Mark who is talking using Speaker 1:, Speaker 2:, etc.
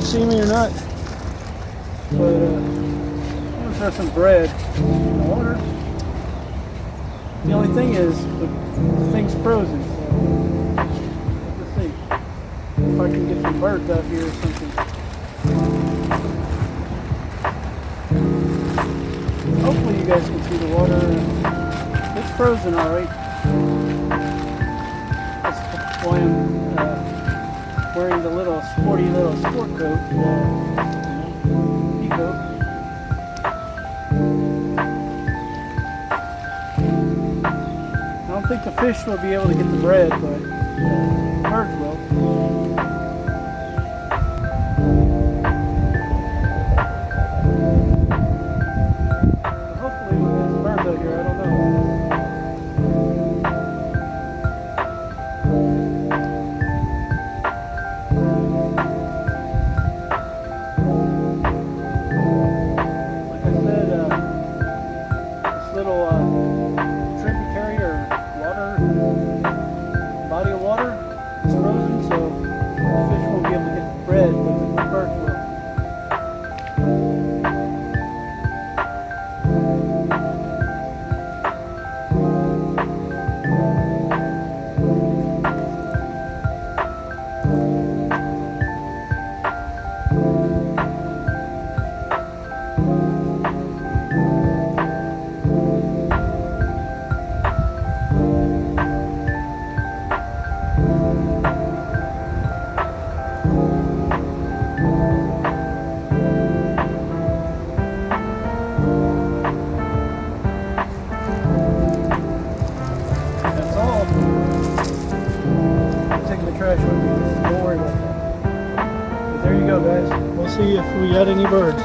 Speaker 1: see me or not, but I'm gonna throw some bread in the water. The only thing is, the thing's frozen, so let's see if I can get some birds out here or something. Hopefully you guys can see the water. It's frozen alright. That's why I'm wearing the little sporty little sport coat, pea coat. I don't think the fish will be able to get the bread, but birds will. Hopefully we'll get some birds out here, I don't know. Like I said, this little tributary or body of water is frozen, so the fish won't be able to get the bread, but the birds will. That's all. I'm taking the trash with me. Don't worry about that. But there you go, guys. We'll see if we got any birds.